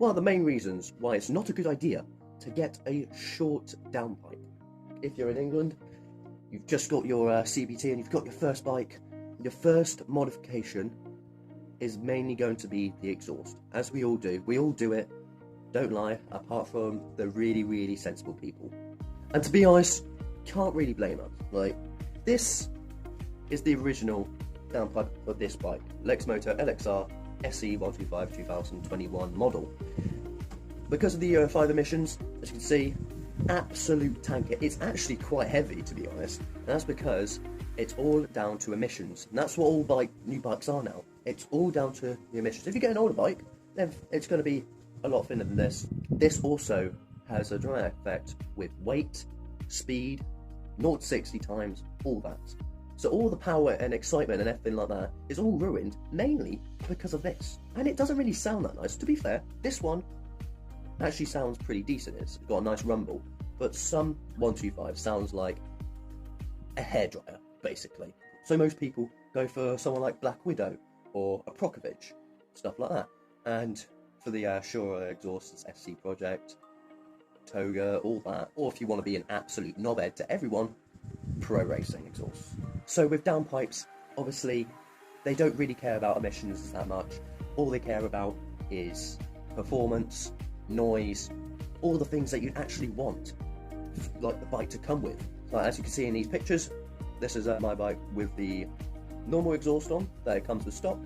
one of the main reasons why it's not a good idea to get a short downpipe. If you're in England, you've just got your CBT and you've got your first bike, your first modification is mainly going to be the exhaust, as we all do. We all do it, don't lie, apart from the really, really sensible people. And to be honest, can't really blame us. Like, this is the original downpipe of this bike, Lexmoto LXR SE 125 2021 model. Because of the Euro 5 emissions, as you can see, absolute tanker. It's actually quite heavy, to be honest. And that's because it's all down to emissions. And that's what all new bikes are now. It's all down to the emissions. If you get an older bike, then it's going to be a lot thinner than this. This also has a dramatic effect with weight, speed, 0 to 60 times, all that. So all the power and excitement and everything like that is all ruined, mainly because of this. And it doesn't really sound that nice. To be fair, this one actually sounds pretty decent. It's got a nice rumble, but some 125 sounds like a hairdryer, basically. So most people go for someone like Blackwidow or a Prokovich, stuff like that. And for the Shure exhausts, SC Project, Toga, all that. Or if you want to be an absolute knobhead to everyone, Pro Racing exhausts. So with downpipes, obviously, they don't really care about emissions that much. All they care about is performance, noise, all the things that you actually want, like the bike to come with. Like, as you can see in these pictures, this is my bike with the normal exhaust on that it comes with stock,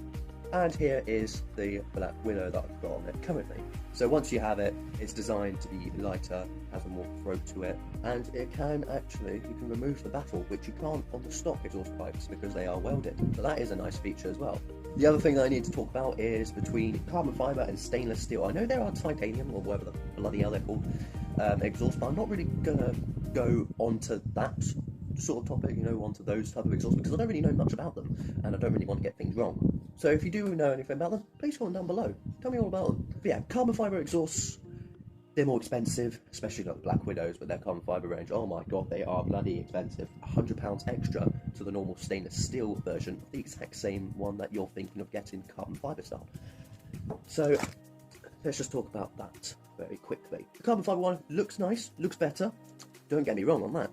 and here is the Blackwidow that I've got on it currently. So once you have it, it's designed to be lighter, has a more throat to it, and it can actually, you can remove the baffle, which you can't on the stock exhaust pipes because they are welded. So that is a nice feature as well. The other thing that I need to talk about is between carbon fibre and stainless steel. I know there are titanium, or whatever the bloody hell they're called, exhaust, but I'm not really gonna go onto that sort of topic, onto those type of exhausts, because I don't really know much about them, and I don't really want to get things wrong. So if you do know anything about them, please comment down below. Tell me all about them. But yeah, carbon fibre exhausts, they're more expensive, especially like Blackwidows with their carbon fibre range. Oh my god, they are bloody expensive. £100 extra to the normal stainless steel version, the exact same one that you're thinking of getting carbon fibre style. So let's just talk about that very quickly. The carbon fibre one looks nice, looks better. Don't get me wrong on that.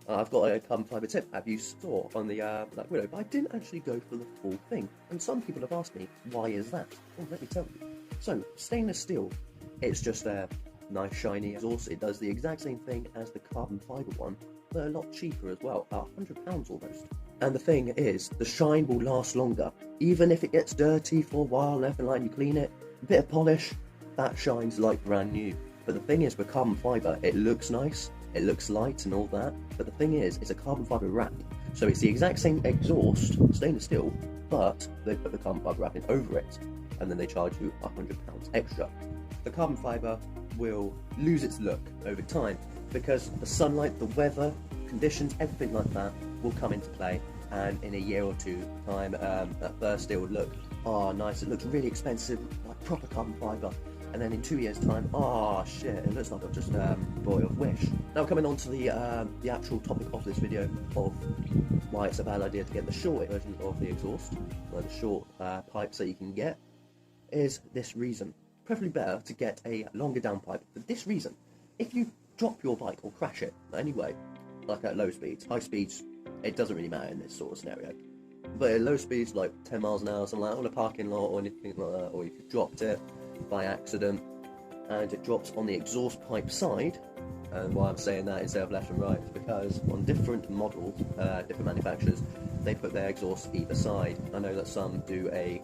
I've got a carbon fibre tip, as you saw on the Blackwidow, but I didn't actually go for the full thing. And some people have asked me, why is that? Well, let me tell you. So, stainless steel, it's just a nice shiny exhaust. It does the exact same thing as the carbon fibre one, but a lot cheaper as well, about £100 almost. And the thing is, the shine will last longer. Even if it gets dirty for a while and everything like you clean it, a bit of polish, that shines like brand new. But the thing is, with carbon fibre, it looks nice. It looks light and all that, but the thing is, it's a carbon fibre wrap. So it's the exact same exhaust, stainless steel, but they put the carbon fibre wrapping over it, and then they charge you £100 extra. The carbon fibre will lose its look over time, because the sunlight, the weather, conditions, everything like that will come into play, and in a year or two time, at first it would look, oh nice, it looks really expensive, like proper carbon fibre. And then in 2 years' time, oh shit, it looks like I've just bought it off Wish. Now coming on to the actual topic of this video of why it's a bad idea to get the short version of the exhaust, or the short pipes that you can get, is this reason. Preferably better to get a longer downpipe for this reason. If you drop your bike or crash it anyway, like at low speeds, high speeds, it doesn't really matter in this sort of scenario. But at low speeds, like 10 miles an hour, something like that, on a parking lot or anything like that, or if you dropped it by accident and it drops on the exhaust pipe side, and why I'm saying that instead of left and right is because on different models, different manufacturers, they put their exhaust either side. I know that some do a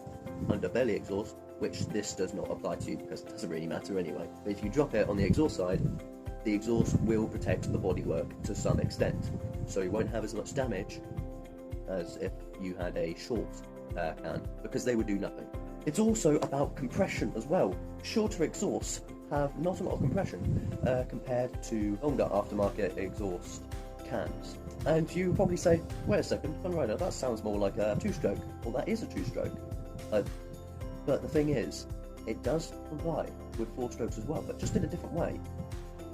underbelly exhaust, which this does not apply to because it doesn't really matter anyway. But if you drop it on the exhaust side, the exhaust will protect the bodywork to some extent, so you won't have as much damage as if you had a short can, because they would do nothing. It's also about compression as well. Shorter exhausts have not a lot of compression compared to longer aftermarket exhaust cans. And you probably say, wait a second, Rider, that sounds more like a two-stroke. Well, that is a two-stroke. But the thing is, it does comply with four strokes as well, but just in a different way.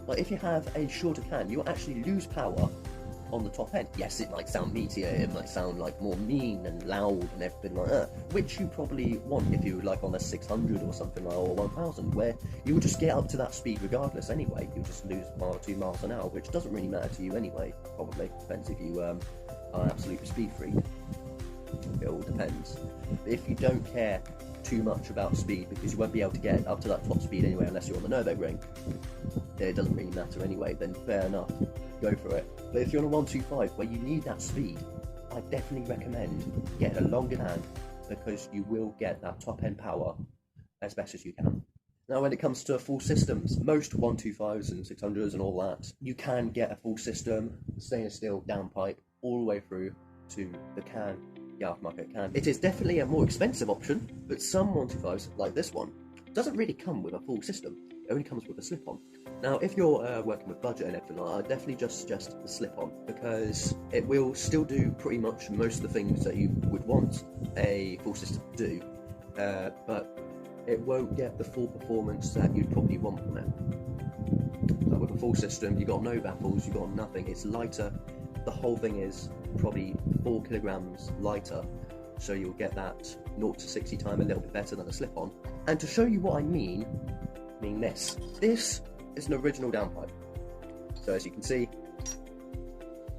Like if you have a shorter can, you'll actually lose power on the top end. Yes, it might sound meatier, it might sound like more mean and loud and everything like that, which you probably want if you like on a 600 or something like, or 1000, where you will just get up to that speed regardless anyway. You'll just lose 1 or 2 miles an hour, which doesn't really matter to you anyway, probably. Depends if you are an absolute speed freak. It all depends. But if you don't care too much about speed, because you won't be able to get up to that top speed anyway unless you're on the Nürburgring, it doesn't really matter anyway, then fair enough, go for it. But if you're on a 125 where you need that speed, I definitely recommend getting a longer Dan, because you will get that top end power as best as you can. Now when it comes to full systems, most 125s and 600s and all that, you can get a full system, stainless steel downpipe, all the way through to the can, the aftermarket can. It is definitely a more expensive option, but some 125s, like this one, doesn't really come with a full system. It only comes with a slip-on. Now, if you're working with budget and everything like that, I'd definitely just suggest the slip-on, because it will still do pretty much most of the things that you would want a full system to do, but it won't get the full performance that you'd probably want from it. Like with a full system, you've got no baffles, you've got nothing, it's lighter. The whole thing is probably 4 kilograms lighter, so you'll get that 0 to 60 time a little bit better than a slip-on. And to show you what I mean this. This is an original downpipe. So as you can see,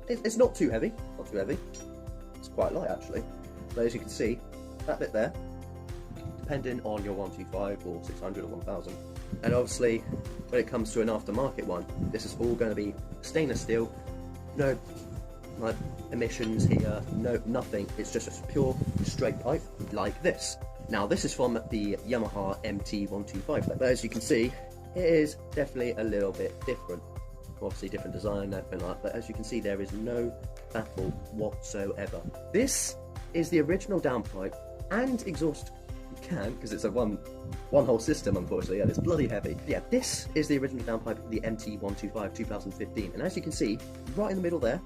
it's not too heavy, It's quite light actually. But as you can see, that bit there, depending on your 125 or 600 or 1000. And obviously, when it comes to an aftermarket one, this is all going to be stainless steel, no like emissions here, no nothing. It's just a pure straight pipe like this. Now this is from the Yamaha MT125, but as you can see, it is definitely a little bit different. Obviously different design and everything like that, but as you can see, there is no baffle whatsoever. This is the original downpipe and exhaust can, because it's a one whole system, unfortunately, and it's bloody heavy. Yeah, this is the original downpipe of the MT125 2015, and as you can see, right in the middle there,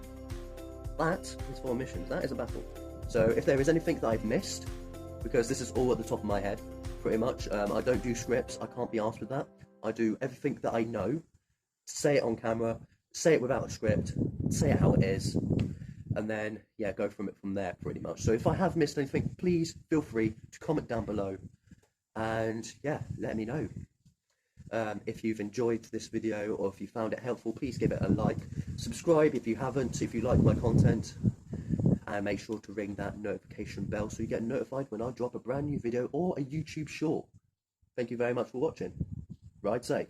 that is for emissions, that is a baffle. So if there is anything that I've missed, because this is all at the top of my head, pretty much, I don't do scripts, I can't be asked with that. I do everything that I know, say it on camera, say it without a script, say it how it is, and then, yeah, go from there, pretty much. So if I have missed anything, please feel free to comment down below, and yeah, let me know. If you've enjoyed this video, or if you found it helpful, please give it a like. Subscribe if you haven't, if you like my content, and make sure to ring that notification bell so you get notified when I drop a brand new video or a YouTube short. Thank you very much for watching. Ride safe.